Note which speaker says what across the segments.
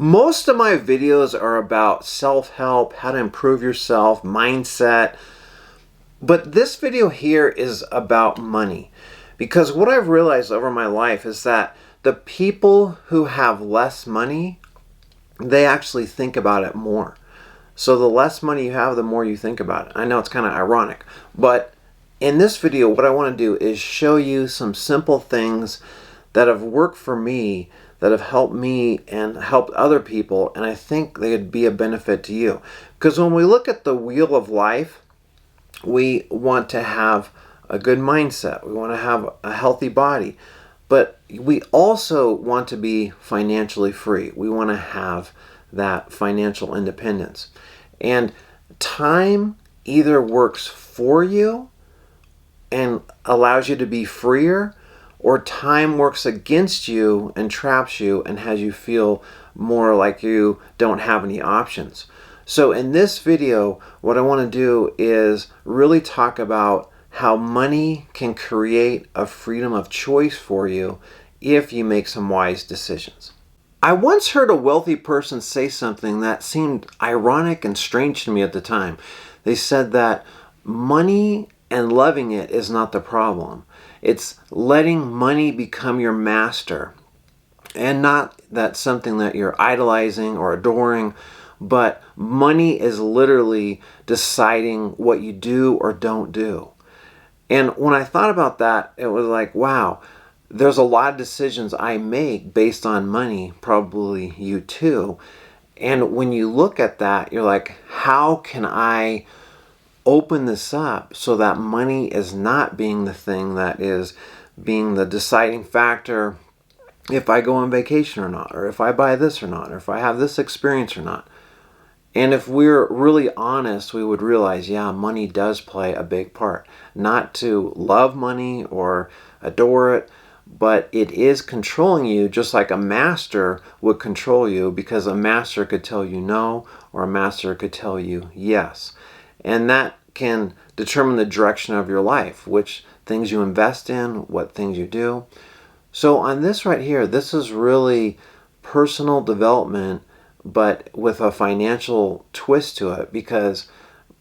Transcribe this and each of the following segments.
Speaker 1: Most of my videos are about self-help, how to improve yourself, mindset. But this video here is about money. Because what I've realized over my life is that the people who have less money, they actually think about it more. So the less money you have, the more you think about it. I know it's kind of ironic, but in this video, what I want to do is show you some simple things that have worked for me, that have helped me and helped other people, and I think they'd be a benefit to you. Because when we look at the wheel of life, we want to have a good mindset. We want to have a healthy body. But we also want to be financially free. We want to have that financial independence. And time either works for you and allows you to be freer, or time works against you and traps you and has you feel more like you don't have any options. So in this video, what I want to do is really talk about how money can create a freedom of choice for you if you make some wise decisions. I once heard a wealthy person say something that seemed ironic and strange to me at the time. They said that money and loving it is not the problem. It's letting money become your master, and not that something that you're idolizing or adoring, but money is literally deciding what you do or don't do. And when I thought about that, it was like, wow, there's a lot of decisions I make based on money, probably you too. And when you look at that, you're like, how can I open this up so that money is not being the thing that is being the deciding factor if I go on vacation or not, or if I buy this or not, or if I have this experience or not. And if we're really honest, we would realize, yeah, money does play a big part. Not to love money or adore it, but it is controlling you just like a master would control you, because a master could tell you no, or a master could tell you yes. And that can determine the direction of your life, which things you invest in, what things you do. So on this right here, this is really personal development, but with a financial twist to it, because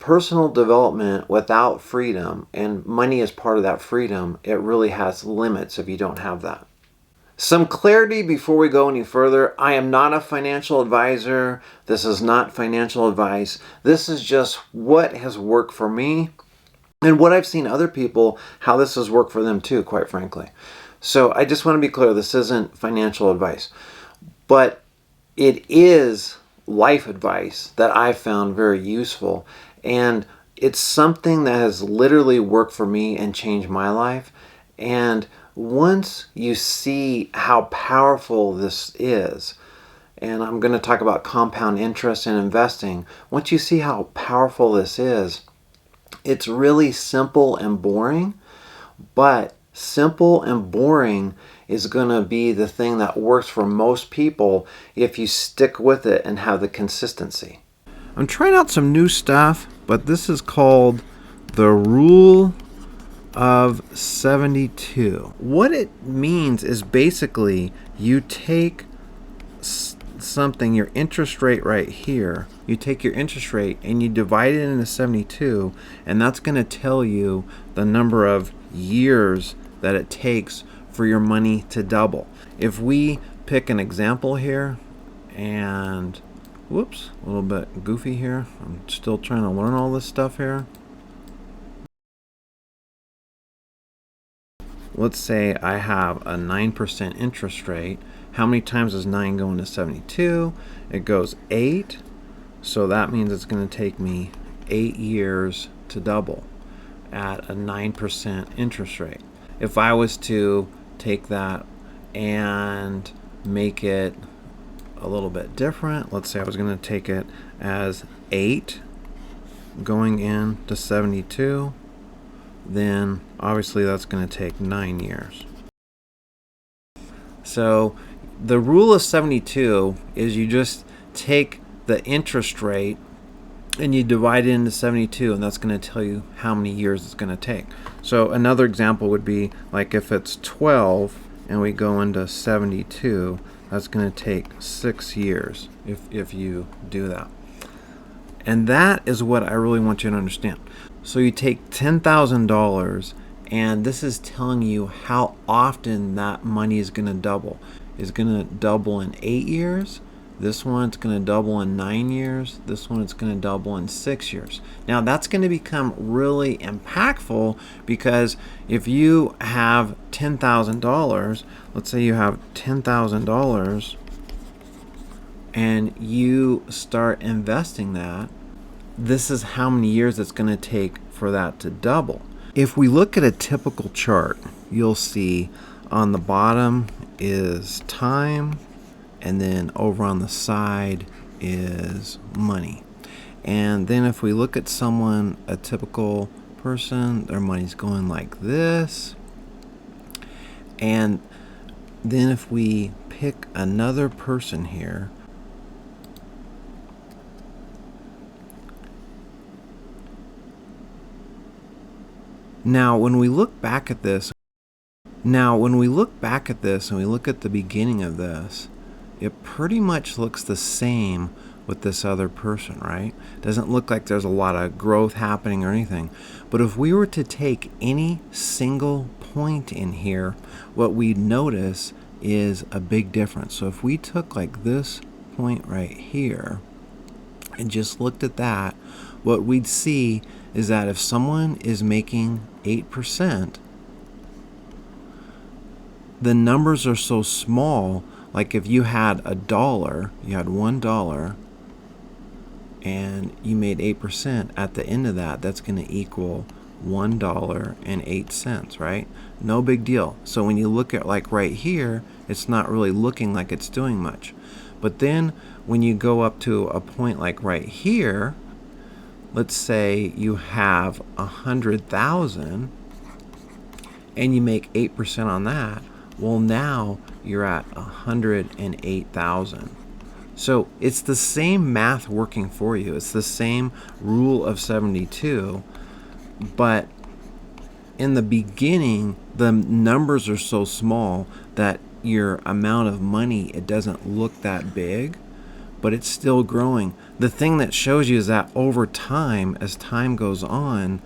Speaker 1: personal development without freedom, and money is part of that freedom, it really has limits if you don't have that. Some clarity before we go any further. I am not a financial advisor. This is not financial advice. This is just what has worked for me and what I've seen other people, how this has worked for them too, quite frankly. So I just want to be clear, this isn't financial advice, but it is life advice that I found very useful. And it's something that has literally worked for me and changed my life. And once you see how powerful this is, and I'm going to talk about compound interest in investing, once you see how powerful this is, it's really simple and boring, but simple and boring is going to be the thing that works for most people if you stick with it and have the consistency. I'm trying out some new stuff, but this is called the Rule of 72. What it means is basically you take something, your interest rate right here, you take your interest rate and you divide it into 72, and that's going to tell you the number of years that it takes for your money to double. If we pick an example here, and whoops, a little bit goofy here, I'm still trying to learn all this stuff here. Let's say I have a 9% interest rate. How many times does 9 go into 72? It goes 8. So that means it's going to take me 8 years to double at a 9% interest rate. If I was to take that and make it a little bit different, let's say I was going to take it as 8 going into 72, then obviously that's going to take 9 years. So the rule of 72 is you just take the interest rate and you divide it into 72, and that's going to tell you how many years it's going to take. So another example would be like if it's 12 and we go into 72, That's going to take 6 years if you do that. And that is what I really want you to understand. So you take $10,000, and this is telling you how often that money is going to double. It's going to double in 8 years. This one, it's going to double in 9 years. This one, it's going to double in 6 years. Now, that's going to become really impactful, because if you have $10,000, let's say you have $10,000, and you start investing that, this is how many years it's going to take for that to double. If we look at a typical chart, you'll see on the bottom is time, and then over on the side is money. And then if we look at someone, a typical person, their money's going like this. And then if we pick another person here, now when we look back at this and we look at the beginning of this, it pretty much looks the same with this other person, right? Doesn't look like there's a lot of growth happening or anything. But if we were to take any single point in here, what we'd notice is a big difference. So if we took like this point right here and just looked at that, what we'd see is that if someone is making 8%, the numbers are so small. Like if you had you had $1, and you made 8%, at the end of that, that's going to equal $1.08, right? No big deal. So when you look at like right here, it's not really looking like it's doing much. But then when you go up to a point like right here, let's say you have 100,000 and you make 8% on that, well, now you're at 108,000. So it's the same math working for you. It's the same rule of 72, but in the beginning, the numbers are so small that your amount of money, it doesn't look that big, but it's still growing. The thing that shows you is that over time, as time goes on,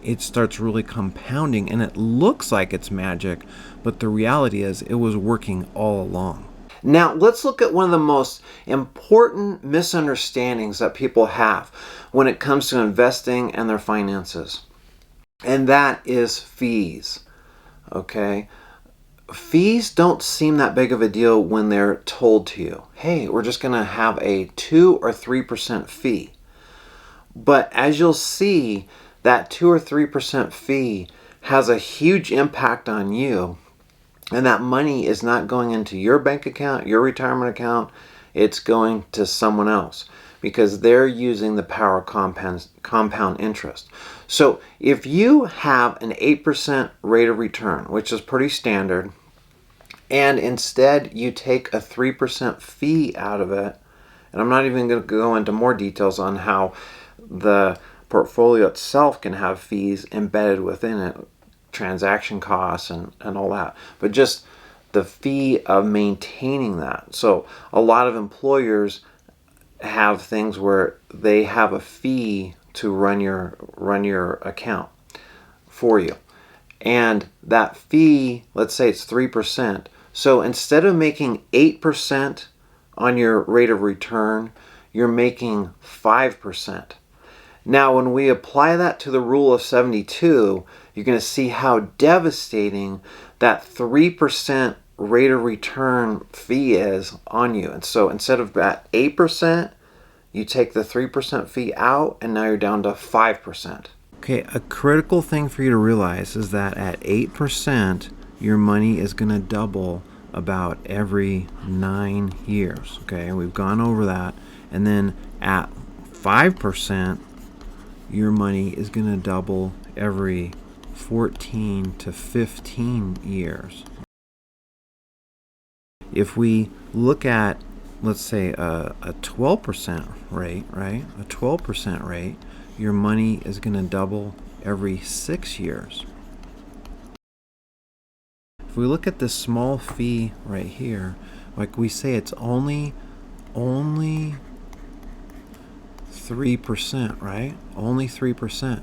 Speaker 1: it starts really compounding, and it looks like it's magic, but the reality is it was working all along. Now, let's look at one of the most important misunderstandings that people have when it comes to investing and their finances, and that is fees. Okay? Fees don't seem that big of a deal when they're told to you, hey, we're just going to have a 2 or 3% fee. But as you'll see, that 2 or 3% fee has a huge impact on you, and that money is not going into your bank account, your retirement account. It's going to someone else because they're using the power of compound interest. So if you have an 8% rate of return, which is pretty standard, and instead you take a 3% fee out of it, and I'm not even going to go into more details on how the portfolio itself can have fees embedded within it, transaction costs and all that, but just the fee of maintaining that. So a lot of employers have things where they have a fee to run your account for you, and that fee, let's say it's 3%. So instead of making 8% on your rate of return, you're making 5%. Now, when we apply that to the rule of 72, you're going to see how devastating that 3% rate of return fee is on you. And so instead of that 8%, you take the 3% fee out, and now you're down to 5%. Okay, a critical thing for you to realize is that at 8%, your money is going to double about every 9 years. Okay, we've gone over that. And then at 5%, your money is going to double every 14 to 15 years. If we look at, let's say, a 12% rate, right? A 12% rate, your money is going to double every 6 years. If we look at this small fee right here, like we say, it's only 3%, right? Only 3%.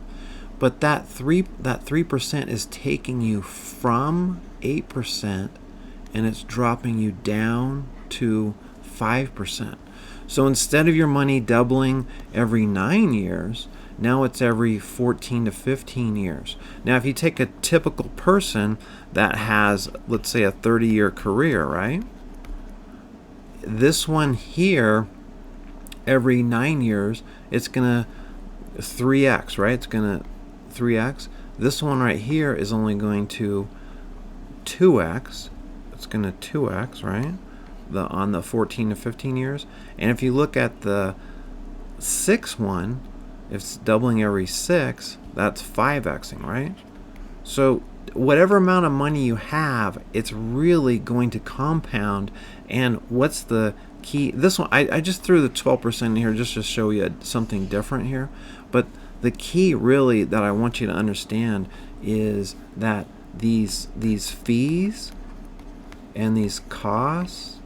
Speaker 1: But that 3% is taking you from 8% and it's dropping you down to 5%. So instead of your money doubling every 9 years, now it's every 14 to 15 years. Now, if you take a typical person that has, let's say, a 30-year career, right? This one here, every 9 years, it's going to 3x, right? It's going to 3x. This one right here is only going to 2x. It's going to 2x, right? On the 14 to 15 years. And if you look at the 6 one, if it's doubling every 6, that's 5xing, right? So whatever amount of money you have, it's really going to compound. And what's the key? This one, I just threw the 12% in here just to show you something different here. But the key really that I want you to understand is that these fees and these costs,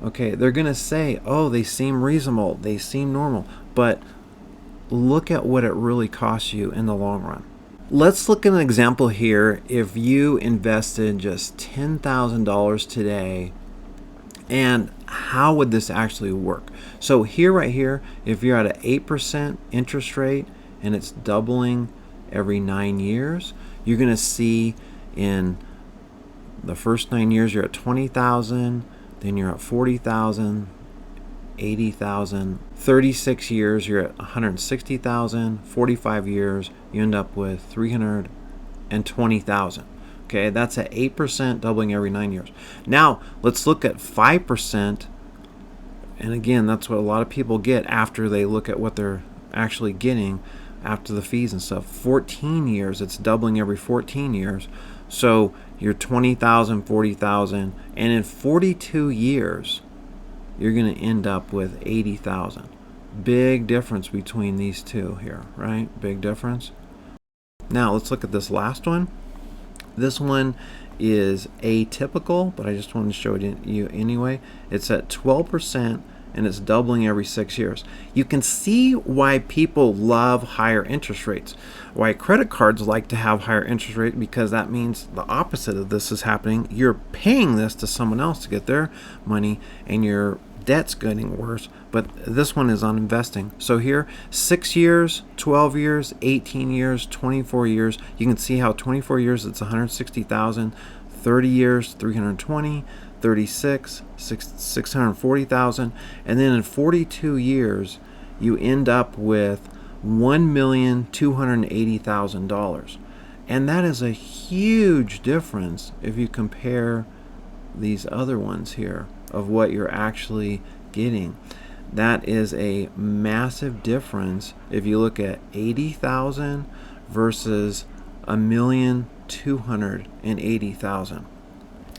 Speaker 1: okay, they're going to say, oh, they seem reasonable, they seem normal, but look at what it really costs you in the long run. Let's look at an example here. If you invested just $10,000 today, and how would this actually work? So here, right here, if you're at an 8% interest rate and it's doubling every 9 years, you're going to see in the first 9 years you're at 20,000, then you're at 40,000, 80,000. 36 years you're at 160,000. 45 years you end up with 320,000. Okay, that's at 8%, doubling every 9 years. Now let's look at 5%, and again, that's what a lot of people get after they look at what they're actually getting after the fees and stuff. 14 years, it's doubling every 14 years. So you're 20,000, 40,000, and in 42 years, you're going to end up with 80,000. Big difference between these two here, right? Big difference. Now let's look at this last one. This one is atypical, but I just wanted to show it to you anyway. It's at 12% and it's doubling every 6 years. You can see why people love higher interest rates. Why credit cards like to have higher interest rate, because that means the opposite of this is happening. You're paying this to someone else to get their money and your debt's getting worse, but this one is on investing. So here, 6 years, 12 years, 18 years, 24 years. You can see how 24 years it's 160,000, 30 years 320, 36 640,000, and then in 42 years you end up with $1,280,000. And that is a huge difference if you compare these other ones here of what you're actually getting. That is a massive difference if you look at 80,000 versus $1,280,000.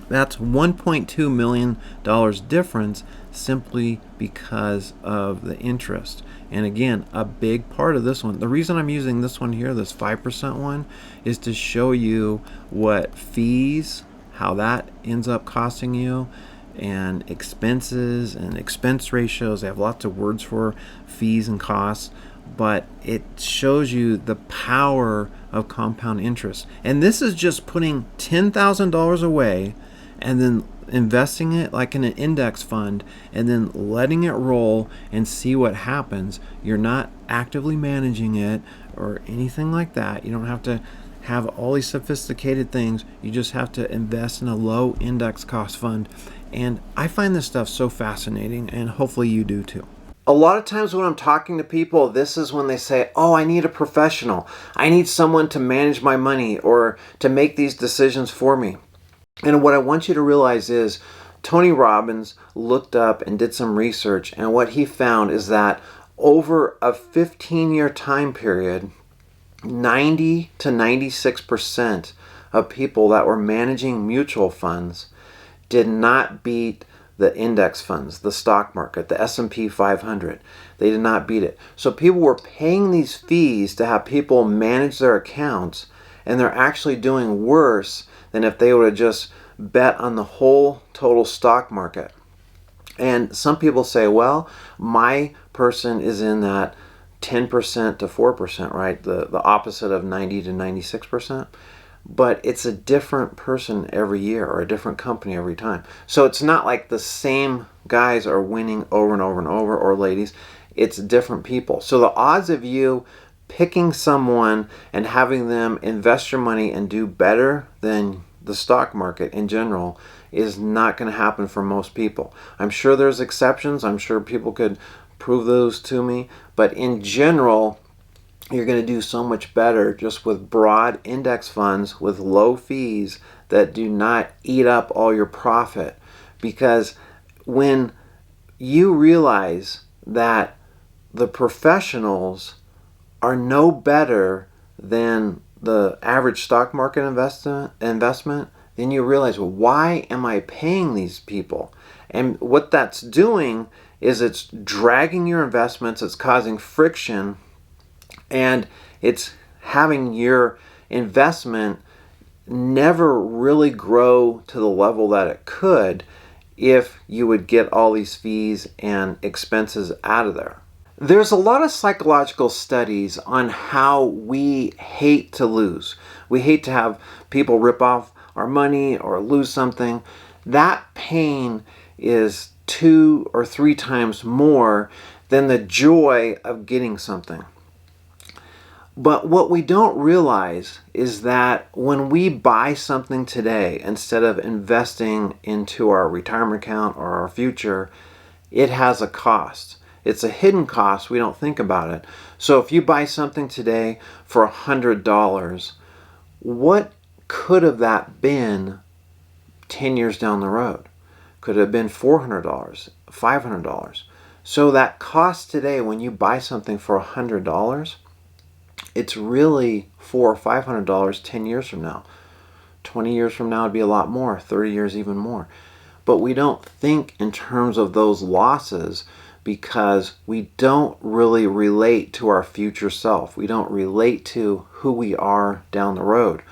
Speaker 1: That's $1.2 million difference simply because of the interest. And again, a big part of this one, the reason I'm using this one here, this 5% one, is to show you what fees, how that ends up costing you, and expenses and expense ratios. They have lots of words for fees and costs, but it shows you the power of compound interest. And this is just putting $10,000 away and then investing it like in an index fund and then letting it roll and see what happens. You're not actively managing it or anything like that. You don't have to have all these sophisticated things. You just have to invest in a low index cost fund. And I find this stuff so fascinating, and hopefully you do too. A lot of times when I'm talking to people, this is when they say, oh, I need a professional. I need someone to manage my money or to make these decisions for me. And what I want you to realize is Tony Robbins looked up and did some research, and what he found is that over a 15-year time period, 90 to 96% of people that were managing mutual funds did not beat the index funds, the stock market, the S&P 500. They did not beat it. So people were paying these fees to have people manage their accounts, and they're actually doing worse than if they would have just bet on the whole total stock market. And some people say, well, my person is in that 10% to 4%, right? The opposite of 90 to 96%. But it's a different person every year, or a different company every time. So it's not like the same guys are winning over and over and over, or ladies. It's different people. So the odds of you picking someone and having them invest your money and do better than the stock market in general is not going to happen for most people. I'm sure there's exceptions. I'm sure people could prove those to me. But in general, you're going to do so much better just with broad index funds with low fees that do not eat up all your profit. Because when you realize that the professionals are no better than the average stock market investment, then you realize, well, why am I paying these people? And what that's doing is it's dragging your investments, it's causing friction, and it's having your investment never really grow to the level that it could if you would get all these fees and expenses out of there. There's a lot of psychological studies on how we hate to lose. We hate to have people rip off our money or lose something. That pain is 2 or 3 times more than the joy of getting something. But what we don't realize is that when we buy something today, instead of investing into our retirement account or our future, it has a cost. It's a hidden cost. We don't think about it. So if you buy something today for $100, what could have that been 10 years down the road? Could it have been $400, $500? So that cost today, when you buy something for $100, it's really $400 or $500 10 years from now. 20 years from now, it'd be a lot more. 30 years, even more. But we don't think in terms of those losses because we don't really relate to our future self. We don't relate to who we are down the road.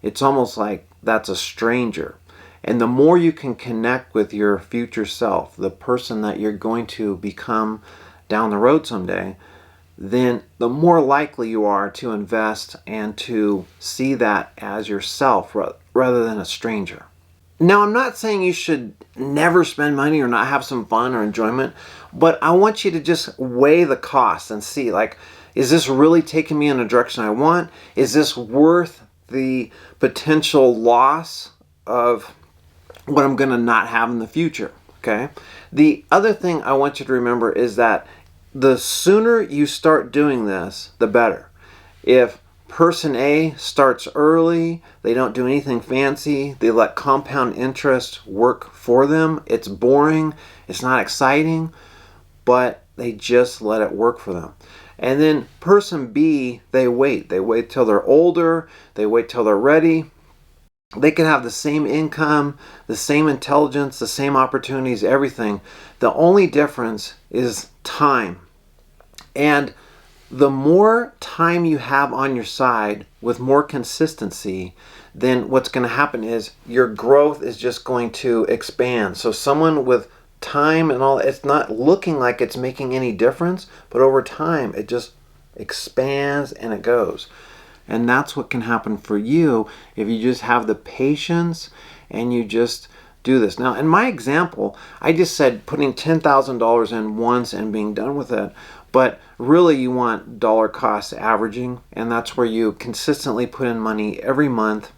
Speaker 1: It's almost like that's a stranger. And the more you can connect with your future self, the person that you're going to become down the road someday, then the more likely you are to invest and to see that as yourself rather than a stranger. Now, I'm not saying you should never spend money or not have some fun or enjoyment, but I want you to just weigh the cost and see, like, is this really taking me in a direction I want? Is this worth the potential loss of what I'm going to not have in the future? Okay. The other thing I want you to remember is that the sooner you start doing this, the better. If person A starts early, they don't do anything fancy, they let compound interest work for them, it's boring, it's not exciting, but they just let it work for them. And then person B, they wait till they're older, they wait till they're ready. They can have the same income, the same intelligence, the same opportunities, everything. The only difference is time. And the more time you have on your side with more consistency, then what's going to happen is your growth is just going to expand. So someone with time and all, it's not looking like it's making any difference, but over time it just expands and it goes. And that's what can happen for you if you just have the patience and you just do this. Now, in my example, I just said putting $10,000 in once and being done with it. But really you want dollar cost averaging, and that's where you consistently put in money every month,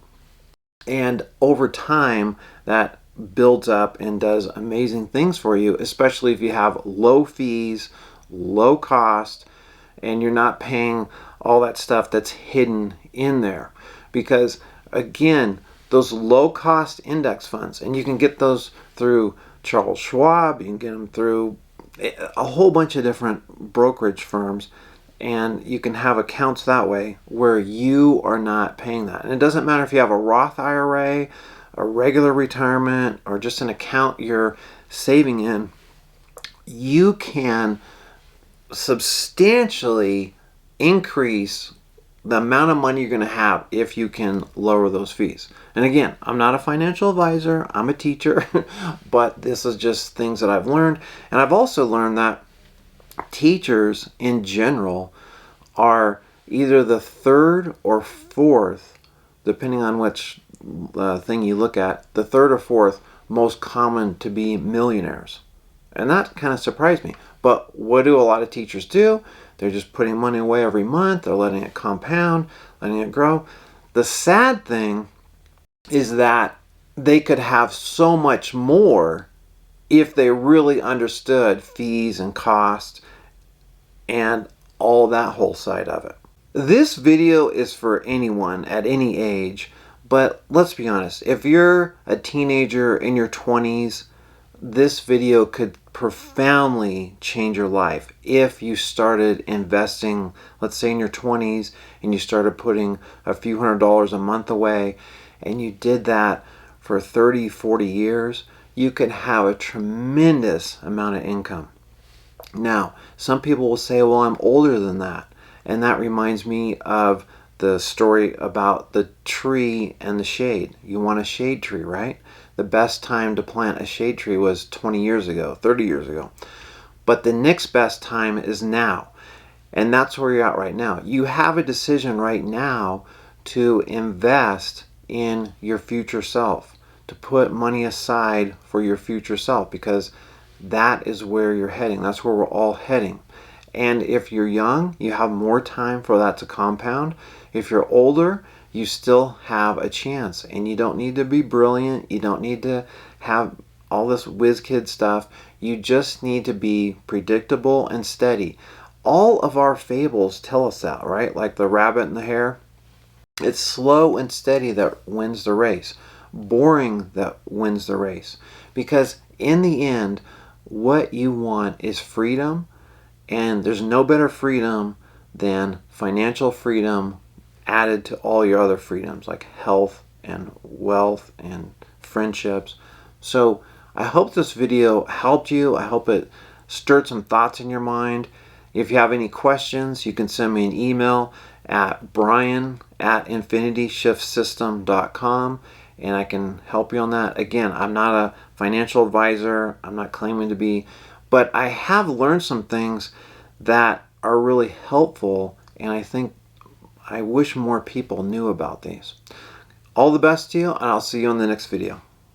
Speaker 1: and over time that builds up and does amazing things for you, especially if you have low fees, low cost, and you're not paying all that stuff that's hidden in there. Because again, those low cost index funds, and you can get those through Charles Schwab, you can get them through a whole bunch of different brokerage firms, and you can have accounts that way where you are not paying that. And it doesn't matter if you have a Roth IRA, a regular retirement, or just an account you're saving in, you can substantially increase the amount of money you're going to have if you can lower those fees. And again, I'm not a financial advisor, I'm a teacher, but this is just things that I've learned. And I've also learned that teachers in general are either the third or fourth, depending on which thing you look at, the third or fourth most common to be millionaires. And that kind of surprised me. But what do a lot of teachers do? They're just putting money away every month. They're letting it compound, letting it grow. The sad thing is that they could have so much more if they really understood fees and cost and all that whole side of it. This video is for anyone at any age, but let's be honest, if you're a teenager in your 20s, this video could profoundly change your life if you started investing, let's say in your 20s, and you started putting a few $100s a month away, and you did that for 30, 40 years, you could have a tremendous amount of income. Now, some people will say, well, I'm older than that. And that reminds me of the story about the tree and the shade. You want a shade tree, right? The best time to plant a shade tree was 20 years ago, 30 years ago. But the next best time is now. And that's where you're at right now. You have a decision right now to invest in your future self, to put money aside for your future self, because that is where you're heading. That's where we're all heading. And if you're young, you have more time for that to compound. If you're older, you still have a chance. And you don't need to be brilliant. You don't need to have all this whiz kid stuff. You just need to be predictable and steady. All of our fables tell us that, right? Like the rabbit and the hare. It's slow and steady that wins the race. Boring that wins the race. Because in the end, what you want is freedom, and there's no better freedom than financial freedom added to all your other freedoms like health and wealth and friendships. So I hope this video helped you. I hope it stirred some thoughts in your mind. If you have any questions, you can send me an email at brian@infinityshiftssystem.com, and I can help you on that. Again, I'm not a financial advisor. I'm not claiming to be, but I have learned some things that are really helpful, and I wish more people knew about these. All the best to you, and I'll see you in the next video.